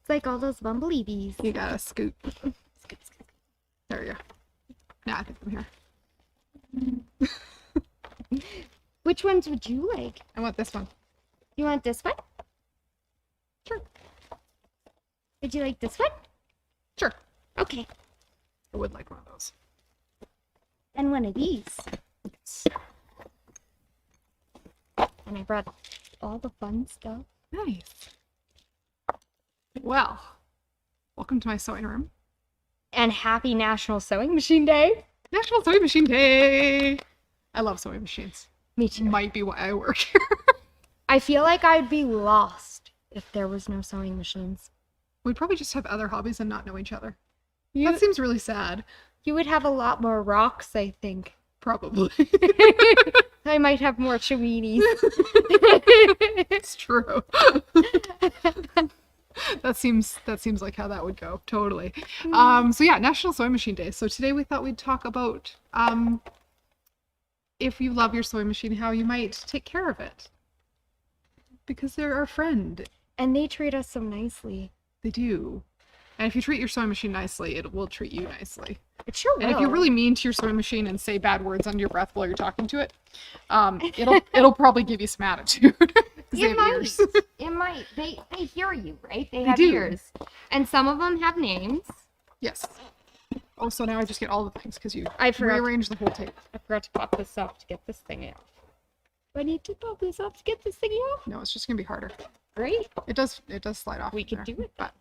It's like all those bumblebee bees. You gotta scoot. Scoot, scoot. There you go. Nah, I think I'm here. Which ones would you like? I want this one. You want this one? Sure. Would you like this one? Sure. Okay. I would like one of those. And one of these. Yes. And I brought all the fun stuff. Nice. Well, welcome to my sewing room. And happy National Sewing Machine Day. National Sewing Machine Day! I love sewing machines. Me too. Might be why I work here. I feel like I'd be lost if there was no sewing machines. We'd probably just have other hobbies and not know each other. You, That seems really sad. you would have a lot more rocks, I think. Probably. I might have more chiweenies. It's true. That seems like how that would go. Totally. So yeah, National Sewing Machine Day. So today we thought we'd talk about if you love your sewing machine, how you might take care of it. Because they're our friend. And they treat us so nicely. They do. And if you treat your sewing machine nicely, it will treat you nicely. It sure will. And if you're really mean to your sewing machine and say bad words under your breath while you're talking to it, it'll probably give you some attitude. 'Cause they have ears. It might. They hear you, right? They They have do. ears. And some of them have names. Yes. Oh, so now I just get all the things because you I forgot. rearranged the whole tape. I forgot to pop this off to get this thing out. I need to pop this off to get this thing off. No, it's just gonna be harder. Great. It does slide off. We from could there. do it. But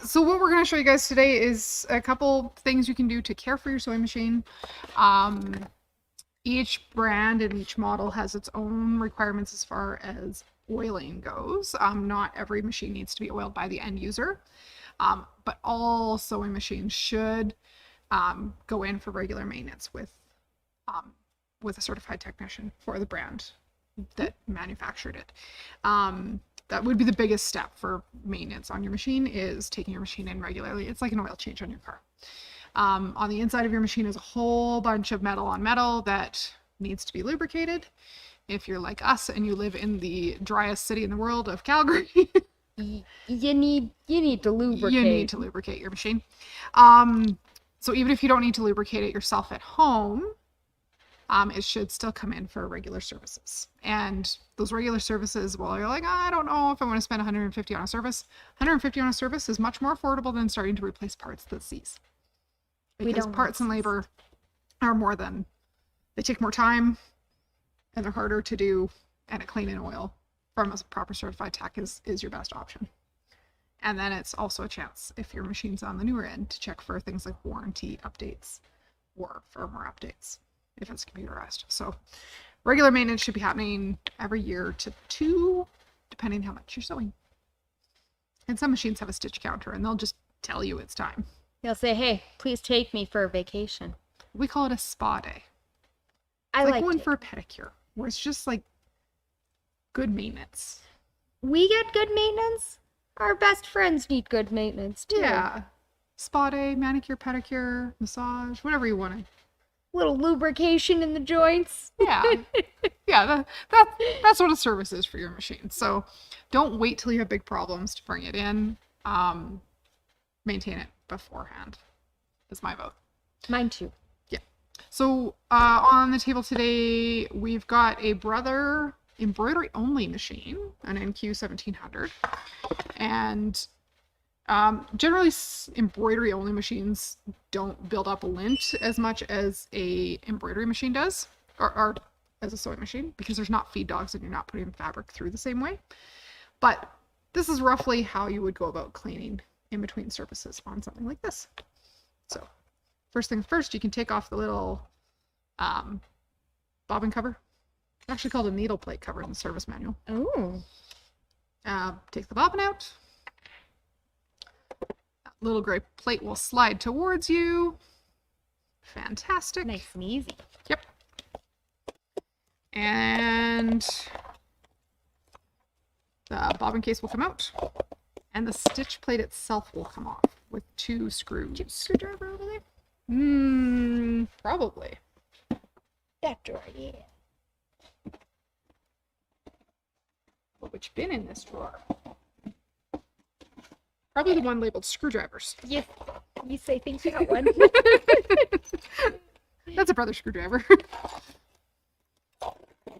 so what we're going to show you guys today is a couple things you can do to care for your sewing machine. Each brand and each model has its own requirements as far as oiling goes. Not every machine needs to be oiled by the end user, but all sewing machines should go in for regular maintenance with a certified technician for the brand that manufactured it. That would be the biggest step for maintenance on your machine, is taking your machine in regularly. It's like an oil change on your car. On the inside of your machine is a whole bunch of metal on metal that needs to be lubricated. If you're like us and you live in the driest city in the world of Calgary, You need to lubricate. you need to lubricate your machine. So even if you don't need to lubricate it yourself at home, it should still come in for regular services. And those regular services, well, you're like, I don't know if I want to spend $150 on a service. $150 on a service is much more affordable than starting to replace parts that seize. Because parts and labor are they take more time and they're harder to do, and a clean and oil from a proper certified tech is your best option. And then it's also a chance, if your machine's on the newer end, to check for things like warranty updates or firmware updates if it's computerized. So regular maintenance should be happening every year to 2, depending how much you're sewing. And some machines have a stitch counter and they'll just tell you it's time. They'll say, hey, please take me for a vacation. We call it a spa day. I It's like going it. for a pedicure, where it's just like good maintenance. We get good maintenance. Our best friends need good maintenance too. Yeah. Spa day, manicure, pedicure, massage, whatever you want. Little lubrication in the joints. Yeah. Yeah, that's what a service is for your machine. So don't wait till you have big problems to bring it in. Maintain it beforehand is my vote. Mine too. Yeah. So on the table today, we've got a Brother embroidery only machine, an NQ 1700. And generally embroidery only machines don't build up a lint as much as a embroidery machine does, or as a sewing machine, because there's not feed dogs and you're not putting fabric through the same way. But this is roughly how you would go about cleaning in between surfaces on something like this. So first things first, you can take off the little bobbin cover. It's actually called a needle plate cover in the service manual. Oh. Take the bobbin out. That little gray plate will slide towards you. Fantastic. Nice and easy. Yep. And the bobbin case will come out. And the stitch plate itself will come off with 2 screws. Did you screwdriver over there? Probably. That drawer, yeah. Which bin in this drawer? Probably the one labeled screwdrivers. Yes, you say think you got one. That's a brother screwdriver.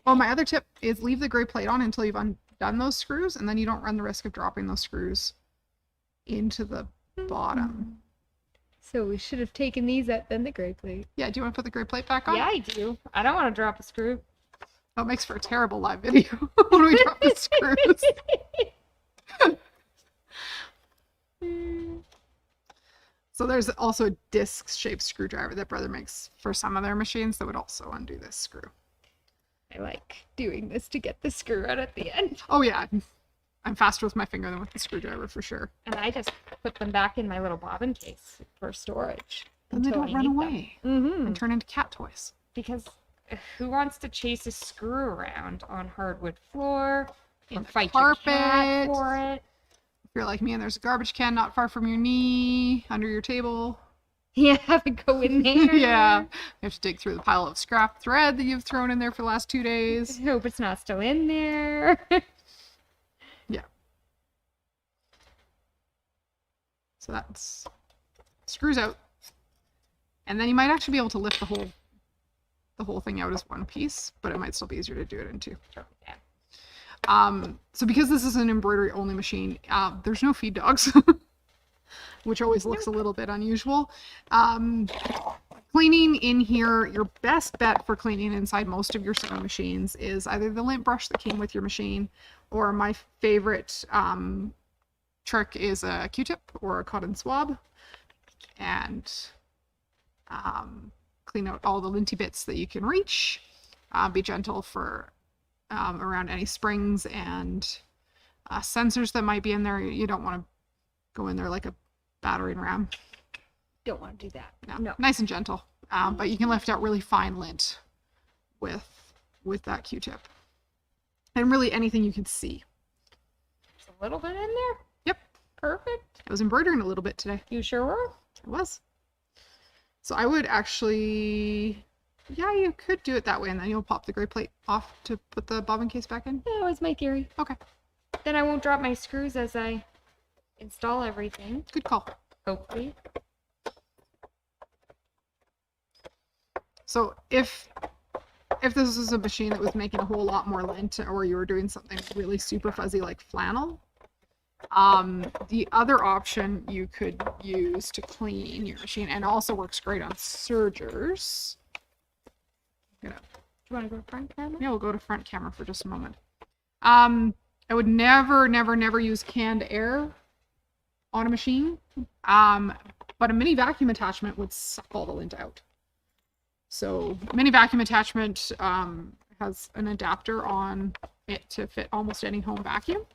Oh, my other tip is leave the gray plate on until you've undone those screws, and then you don't run the risk of dropping those screws into the bottom. So we should have taken these out, then the gray plate. Yeah, do you want to put the gray plate back on? Yeah, I do. I don't want to drop a screw. That makes for a terrible live video when we drop the screws. So there's also a disc-shaped screwdriver that brother makes for some of their machines that would also undo this screw. I like doing this to get the screw out at the end. Oh yeah, I'm faster with my finger than with the screwdriver for sure. And I just put them back in my little bobbin case for storage. Then they don't run away and turn into cat toys. Because who wants to chase a screw around on hardwood floor and fight your cat for it? If you're like me and there's a garbage can not far from your knee, under your table. Yeah, have it go in there. Yeah. You have to dig through the pile of scrap thread that you've thrown in there for the last 2 days. I hope it's not still in there. Yeah. So that's screws out. And then you might actually be able to lift the whole thing out as one piece, but it might still be easier to do it in two. Yeah. So because this is an embroidery only machine, there's no feed dogs, which always looks a little bit unusual. Cleaning in here, your best bet for cleaning inside most of your sewing machines is either the lint brush that came with your machine, or my favorite trick is a Q-tip or a cotton swab, and clean out all the linty bits that you can reach. Be gentle for around any springs and sensors that might be in there. You don't want to go in there like a battering ram. Don't want to do that. No. Nice and gentle. But you can lift out really fine lint with that Q-tip. And really anything you can see. There's a little bit in there? Yep. Perfect. I was embroidering a little bit today. You sure were? I was. So I would actually... Yeah, you could do it that way, and then you'll pop the gray plate off to put the bobbin case back in. That was my theory. Okay. Then I won't drop my screws as I install everything. Good call. Hopefully. So if this was a machine that was making a whole lot more lint, or you were doing something really super fuzzy like flannel, the other option you could use to clean your machine, and also works great on sergers. Do you want to go to front camera? Yeah, we'll go to front camera for just a moment. I would never use canned air on a machine. But a mini vacuum attachment would suck all the lint out. So mini vacuum attachment has an adapter on it to fit almost any home vacuum.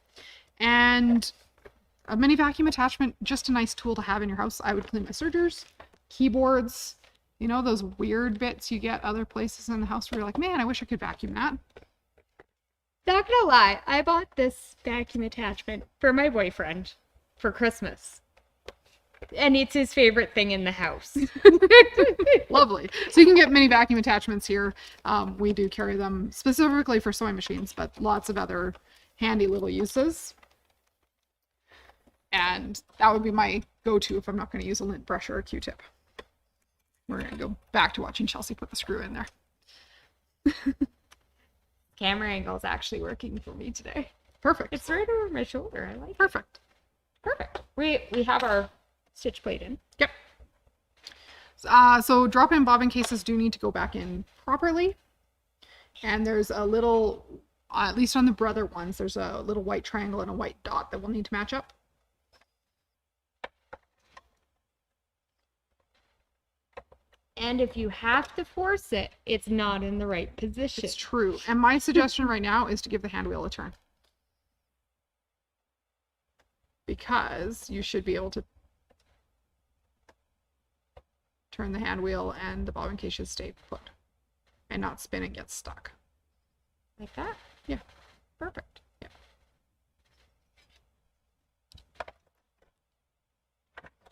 And a mini vacuum attachment, just a nice tool to have in your house. I would clean my sergers, keyboards, you know, those weird bits you get other places in the house where you're like, man, I wish I could vacuum that. Not gonna lie, I bought this vacuum attachment for my boyfriend for Christmas. And it's his favorite thing in the house. Lovely. So you can get mini vacuum attachments here. We do carry them specifically for sewing machines, but lots of other handy little uses. And that would be my go-to if I'm not going to use a lint brush or a Q-tip. We're going to go back to watching Chelsea put the screw in there. Camera angle is actually working for me today. Perfect. It's right over my shoulder. I like Perfect. it. Perfect. We have our stitch plate in. Yep. So drop-in bobbin cases do need to go back in properly. And there's a little, at least on the brother ones, there's a little white triangle and a white dot that will need to match up. And if you have to force it, it's not in the right position. It's true. And my suggestion right now is to give the hand wheel a turn. Because you should be able to turn the hand wheel and the bobbin case should stay put and not spin and get stuck. Like that? Yeah. Perfect. Yeah.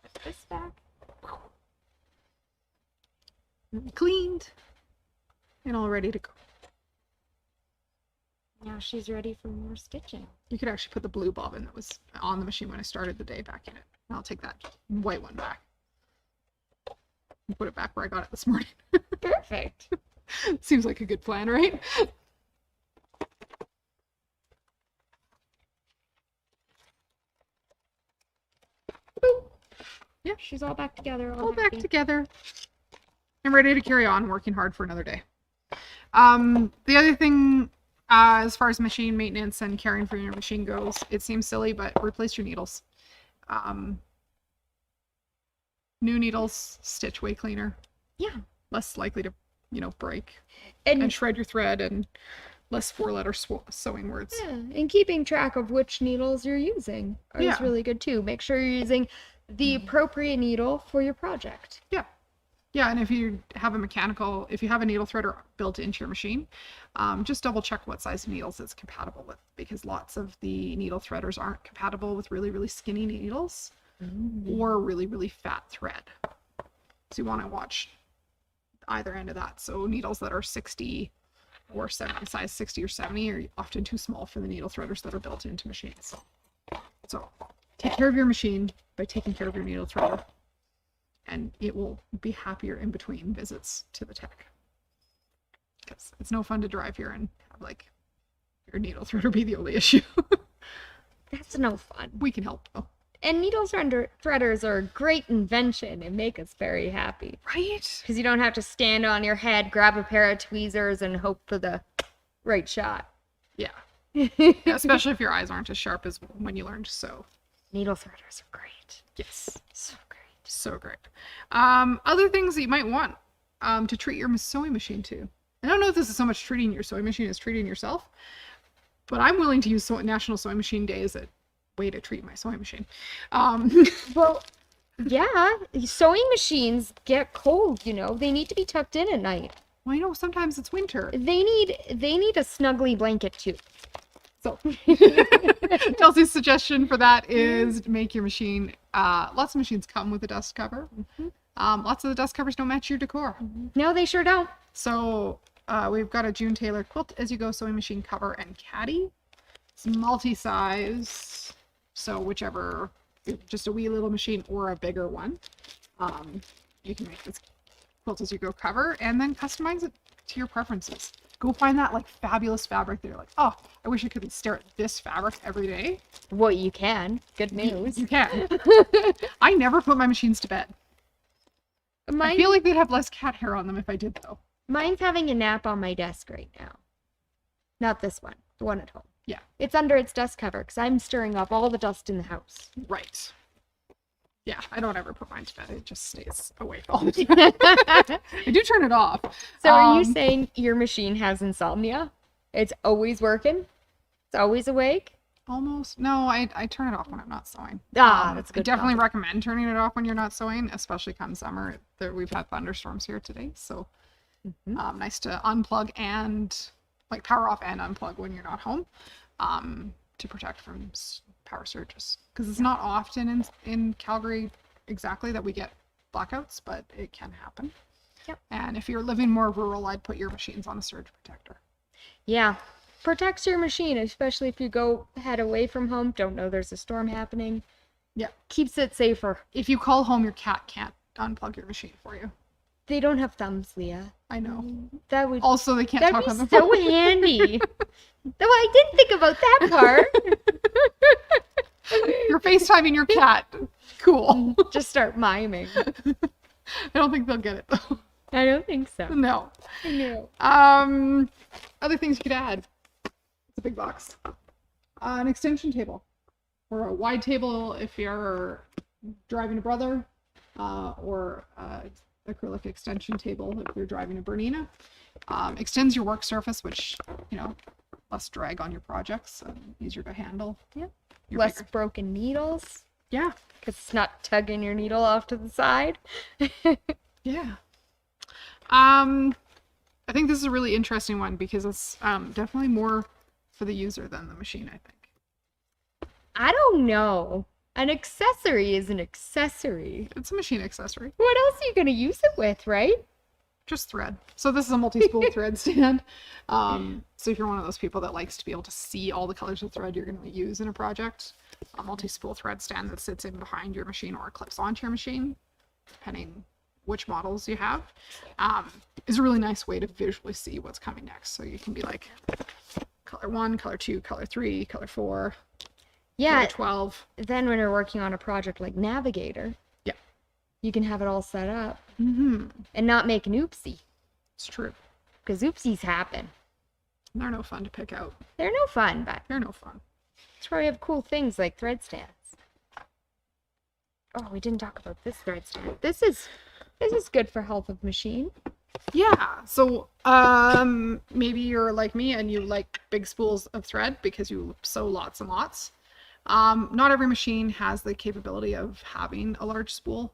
Put this back. Cleaned and all ready to go. Now now she's ready for more stitching. You could actually put the blue bobbin that was on the machine when I started the day back in it. And I'll take that white one back. And put it back where I got it this morning. Perfect. Seems like a good plan, right? Boop. Yeah. She's all back together. All back happy. together. I'm ready to carry on working hard for another day. The other thing, as far as machine maintenance and caring for your machine goes, it seems silly, but replace your needles. New needles stitch way cleaner. Yeah. Less likely to, break And and shred your thread, and less four-letter sewing words. yeah, and keeping track of which needles you're using is really good too. Make sure you're using the appropriate needle for your project. Yeah. Yeah, and if you have a needle threader built into your machine, just double check what size needles it's compatible with, because lots of the needle threaders aren't compatible with really, really skinny needles or really, really fat thread. So you want to watch either end of that. So needles that are 60 or 70, size 60 or 70 are often too small for the needle threaders that are built into machines. So take care of your machine by taking care of your needle threader, and it will be happier in between visits to the tech. Because it's no fun to drive here and have your needle threader be the only issue. That's no fun. We can help though. And needle threaders are a great invention and make us very happy. Right? Because you don't have to stand on your head, grab a pair of tweezers, and hope for the right shot. Yeah. Especially if your eyes aren't as sharp as when you learn to sew. Needle threaders are great. Yes. So great. So great. Other things that you might want to treat your sewing machine to. I don't know if this is so much treating your sewing machine as treating yourself, but I'm willing to use National Sewing Machine Day as a way to treat my sewing machine. Well, yeah, sewing machines get cold, They need to be tucked in at night. Well, sometimes it's winter. They need a snuggly blanket too. So Kelsey's suggestion for that is to make your machine, lots of machines come with a dust cover. Lots of the dust covers don't match your decor. No, they sure don't. So we've got a June Taylor Quilt As You Go sewing machine cover and caddy. It's multi-size, so whichever, just a wee little machine or a bigger one, you can make this Quilt As You Go cover and then customize it to your preferences. Go find that fabulous fabric that you're like, oh, I wish I could stare at this fabric every day. Well, you can. Good news. You can. I never put my machines to bed. I Mine, feel like they'd have less cat hair on them if I did, though. mine's having a nap on my desk right now. Not this one. The one at home. Yeah. It's under its dust cover because I'm stirring up all the dust in the house. Right. Yeah, I don't ever put mine to bed. It just stays awake all the time. I do turn it off. So are you saying your machine has insomnia? It's always working? It's always awake? Almost. No, I turn it off when I'm not sewing. That's good. I definitely recommend turning it off when you're not sewing, especially come summer. We've had thunderstorms here today, so nice to unplug and power off and unplug when you're not home, to protect from power surges. Because it's not often in Calgary exactly that we get blackouts, but it can happen. Yep. And if you're living more rural, I'd put your machines on a surge protector. Yeah. Protects your machine, especially if you head away from home, don't know there's a storm happening. Yeah. Keeps it safer. If you call home, your cat can't unplug your machine for you. They don't have thumbs, Leah. I know. That would Also, they can't that'd talk be on the so phone. handy. Though I didn't think about that part. You're FaceTiming your cat. Cool. Just start miming. I don't think they'll get it though. I don't think so. No. No. Other things you could add. It's a big box. An extension table, or a wide table if you're driving a brother, or acrylic extension table if you're driving a Bernina. Extends your work surface, which less drag on your projects and easier to handle. Yeah. Your Less bigger. broken needles. Yeah. Because it's not tugging your needle off to the side. Yeah. I think this is a really interesting one because it's definitely more for the user than the machine, I think. I don't know. An accessory is an accessory. It's a machine accessory. What else are you going to use it with, right? just thread. So this is a multi-spool thread stand. So if you're one of those people that likes to be able to see all the colors of thread you're going to use in a project, a multi-spool thread stand that sits in behind your machine or clips onto your machine, depending which models you have, is a really nice way to visually see what's coming next. So you can be like color 1, color 2, color 3, color 4, Yeah. color 12. Then when you're working on a project like Navigator, Yeah. you can have it all set up Mm-hmm. and not make an oopsie. It's true. Because oopsies happen. They're no fun to pick out. They're no fun, but They're no fun. that's why we have cool things like thread stands. Oh, we didn't talk about this thread stand. This is good for health of machine. Yeah. So maybe you're like me and you like big spools of thread because you sew lots and lots. Not every machine has the capability of having a large spool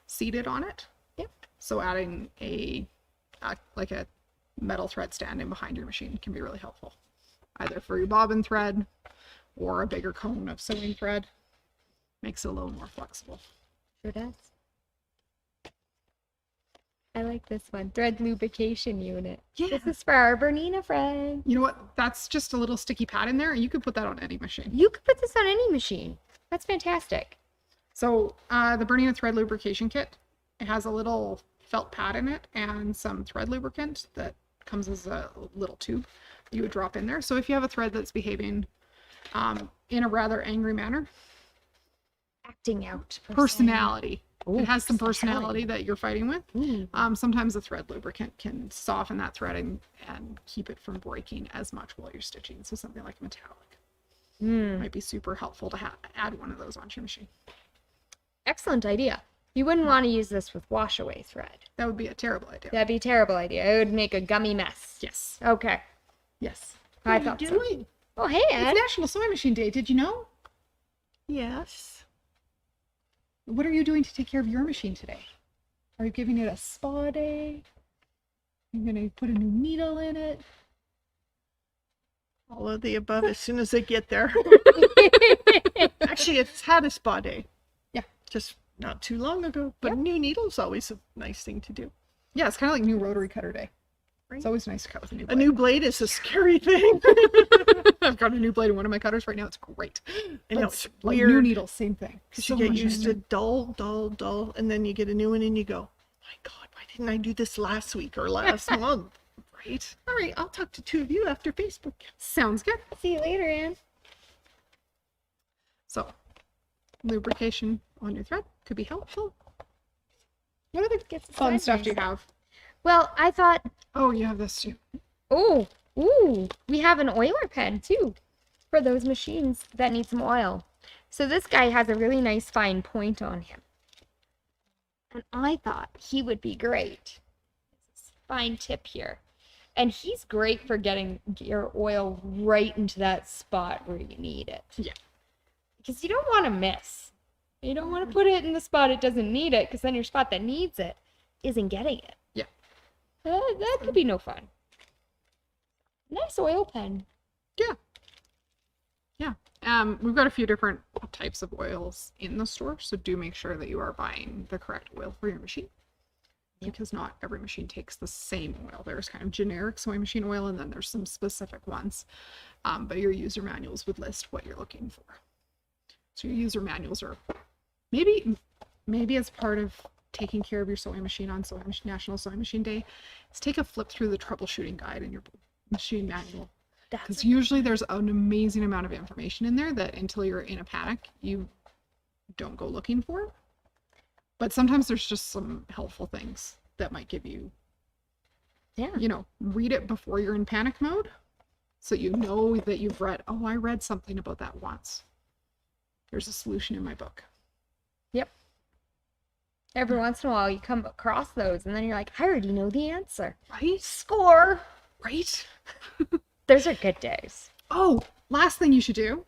seated on it. Yep. So adding a metal thread stand in behind your machine can be really helpful, either for your bobbin thread or a bigger cone of sewing thread. Makes it a little more flexible. Sure does. I like this one. Thread lubrication unit. Yeah. This is for our Bernina friend. You know what? That's just a little sticky pad in there, and you could put that on any machine. You could put this on any machine. That's fantastic. So the Bernina thread lubrication kit, it has a little felt pad in it and some thread lubricant that comes as a little tube you would drop in there. So if you have a thread that's behaving in a rather angry manner, Acting out. personality. Ooh, it has some personality. personality that you're fighting with. Ooh. Sometimes the thread lubricant can soften that thread and keep it from breaking as much while you're stitching. So something like metallic might be super helpful to add one of those onto your machine. Excellent idea. You wouldn't want to use this with wash away thread. That would be a terrible idea. That'd be a terrible idea. It would make a gummy mess. Yes. Okay. Yes. I What are thought you so. doing? Oh, hey, Ed. It's National Sewing Machine Day. Did you know? Yes. What are you doing to take care of your machine today? Are you giving it a spa day? You're going to put a new needle in it? All of the above as soon as I get there. Actually, it's had a spa day. Yeah. Just not too long ago. But new needle's always a nice thing to do. Yeah, it's kind of like new rotary cutter day. Right. It's always nice to cut with a new A blade. new blade is a scary thing. I've got a new blade in one of my cutters right now. It's great. I know, But it's like weird. new needles, same thing. Because So you get much used to easier. dull, and then you get a new one and you go, my God, why didn't I do this last week or last month? Right? All right, I'll talk to two of you after Facebook. Sounds good. See you later, Anne. So, lubrication on your thread could be helpful. What other Gets the fun side stuff do you nice. have? Well, I thought, Oh, you have this too. we have an oiler pen too for those machines that need some oil. So this guy has a really nice fine point on him. And I thought he would be great. This fine tip here. And he's great for getting your oil right into that spot where you need it. Yeah. Because you don't want to miss. You don't want to put it in the spot it doesn't need it, because then your spot that needs it isn't getting it. Yeah. That could be no fun. Nice oil pen. Yeah. Yeah. We've got a few different types of oils in the store, so do make sure that you are buying the correct oil for your machine. Because not every machine takes the same oil. There's kind of generic sewing machine oil, and then there's some specific ones. But your user manuals would list what you're looking for. So your user manuals are maybe as part of taking care of your sewing machine on National Sewing Machine Day, is take a flip through the troubleshooting guide in your machine manual. Because usually there's an amazing amount of information in there that until you're in a panic, you don't go looking for. But sometimes there's just some helpful things that might give you, read it before you're in panic mode. So you know that you've read, I read something about that once. There's a solution in my book. Yep. Every once in a while you come across those and then you're like, I already know the answer. Right? Score. Right? Those are good days. Oh, last thing you should do.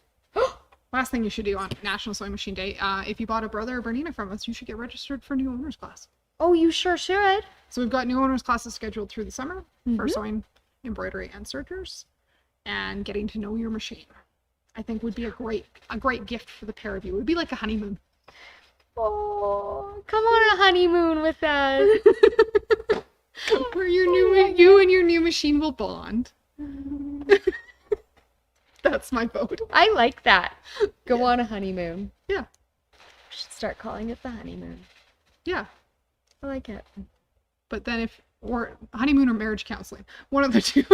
Last thing you should do on National Sewing Machine Day, if you bought a Brother or Bernina from us, you should get registered for new owners class. Oh, you sure should. So we've got new owners classes scheduled through the summer for sewing, embroidery, and sergers, and getting to know your machine. I think would be a great gift for the pair of you. It would be like a honeymoon. Oh, come on a honeymoon with us. where you and your new machine will bond. That's my vote. I like that. Go on a honeymoon. Yeah. We should start calling it the honeymoon. Yeah. I like it. But then or honeymoon or marriage counseling, one of the two.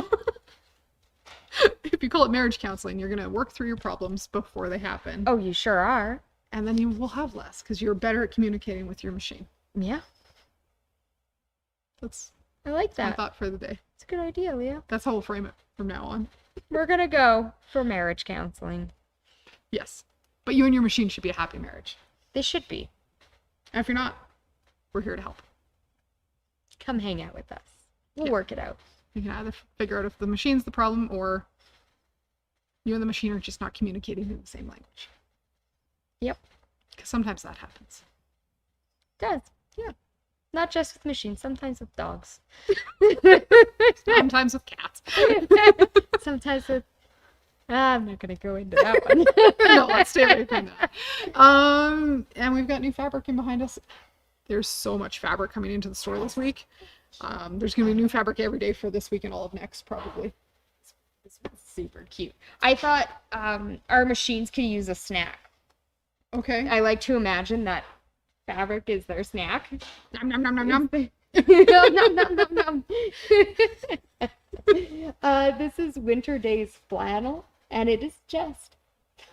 If you call it marriage counseling, you're going to work through your problems before they happen. Oh, you sure are. And then you will have less because you're better at communicating with your machine. Yeah. That's I like my that. thought for the day. It's a good idea, Leah. That's how we'll frame it from now on. We're gonna go for marriage counseling. Yes. But you and your machine should be a happy marriage. They should be. And if you're not, we're here to help. Come hang out with us. We'll Yeah. work it out. You can either figure out if the machine's the problem or you and the machine are just not communicating in the same language. Yep. Because sometimes that happens. It does. Yeah. Not just with machines, sometimes with dogs. Sometimes with cats. Sometimes with I'm not gonna go into that one. No, let's stay away from that. And we've got new fabric in behind us. There's so much fabric coming into the store this week. There's gonna be new fabric every day for this week and all of next, probably. This one's super cute. I thought our machines could use a snack. Okay. I like to imagine that fabric is their snack. Nom nom nom nom nom. Nom, nom, nom, nom, nom. This is Winter Days Flannel, and it is just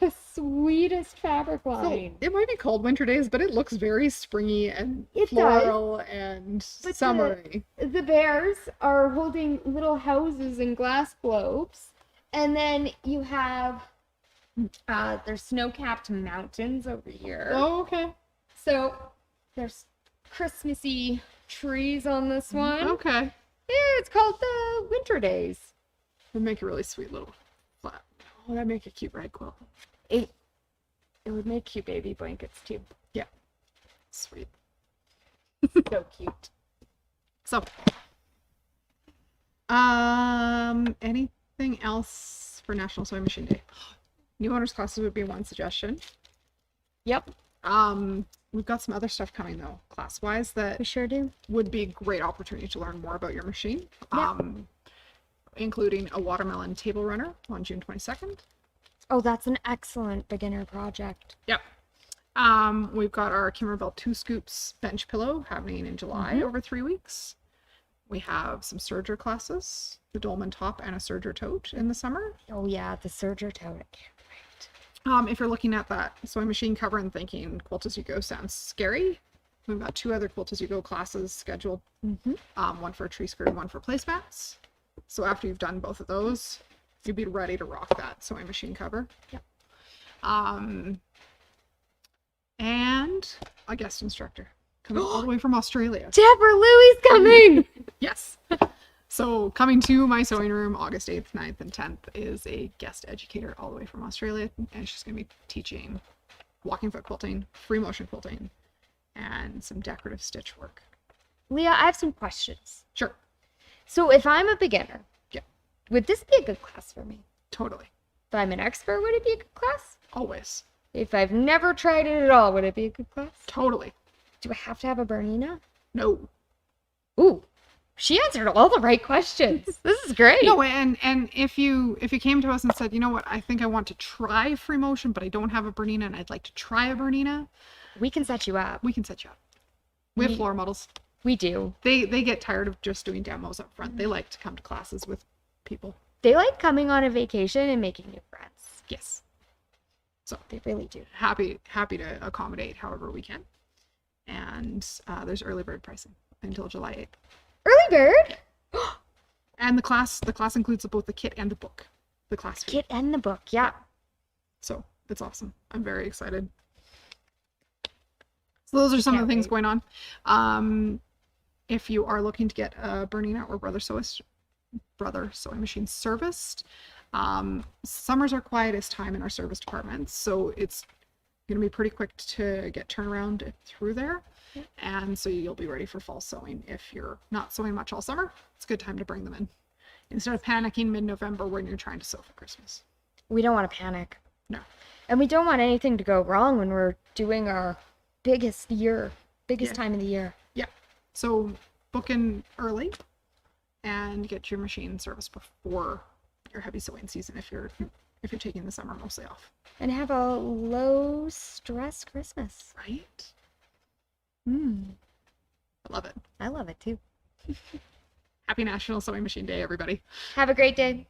the sweetest fabric So line. it might be called Winter Days, but it looks very springy and It floral and But summery. The bears are holding little houses and glass globes, and then you have there's snow-capped mountains over here. Oh, okay. So there's Christmassy trees on this one. Okay. Yeah, it's called the Winter Days. Would make a really sweet little flat. Oh, that'd make a cute rag quilt. It would make cute baby blankets too. Yeah. Sweet. So cute. So, anything else for National Sewing Machine Day? New owners classes would be one suggestion. Yep, We've got some other stuff coming though, class-wise, that we sure do. would be a great opportunity to learn more about your machine. Yeah. Including a watermelon table runner on June 22nd. Oh, that's an excellent beginner project. Yep. We've got our Kimmerbell 2 Scoops bench pillow happening in July over 3 weeks. We have some serger classes, the dolman top and a serger tote in the summer. Oh yeah, the serger tote. If you're looking at that sewing machine cover and thinking Quilt As You Go sounds scary, we've got 2 other Quilt As You Go classes scheduled. One for a tree skirt and one for placemats. So after you've done both of those, you'll be ready to rock that sewing machine cover. Yep. And a guest instructor coming all the way from Australia. Deborah Louie's coming! Yes. So coming to my sewing room August 8th, 9th, and 10th is a guest educator all the way from Australia. And she's going to be teaching walking foot quilting, free motion quilting, and some decorative stitch work. Leah, I have some questions. Sure. So if I'm a beginner, Yeah. would this be a good class for me? Totally. If I'm an expert, would it be a good class? Always. If I've never tried it at all, would it be a good class? Totally. Do I have to have a Bernina? No. Ooh, she answered all the right questions. This is great. No, and if you came to us and said, you know what, I think I want to try free motion, but I don't have a Bernina and I'd like to try a Bernina, We can set you up. we can set you up. We have We- floor models. We do. They get tired of just doing demos up front. They like to come to classes with people. They like coming on a vacation and making new friends. Yes. They really do. Happy to accommodate however we can. And there's early bird pricing until July 8th. Early bird? And the class includes both the kit and the book. The class fee. Kit and the book, yeah. So it's awesome. I'm very excited. So those are some of Can't the things wait. going on. If you are looking to get a Bernina or Brother sewing machine serviced, summers are quietest time in our service departments, so it's going to be pretty quick to get turnaround through there. Yep. And so you'll be ready for fall sewing. If you're not sewing much all summer, it's a good time to bring them in instead of panicking mid-November when you're trying to sew for Christmas. We don't want to panic. No. And we don't want anything to go wrong when we're doing our biggest Yeah. time of the year. So book in early and get your machine serviced before your heavy sewing season if you're taking the summer mostly off. And have a low stress Christmas. Right? I love it. I love it too. Happy National Sewing Machine Day, everybody. Have a great day.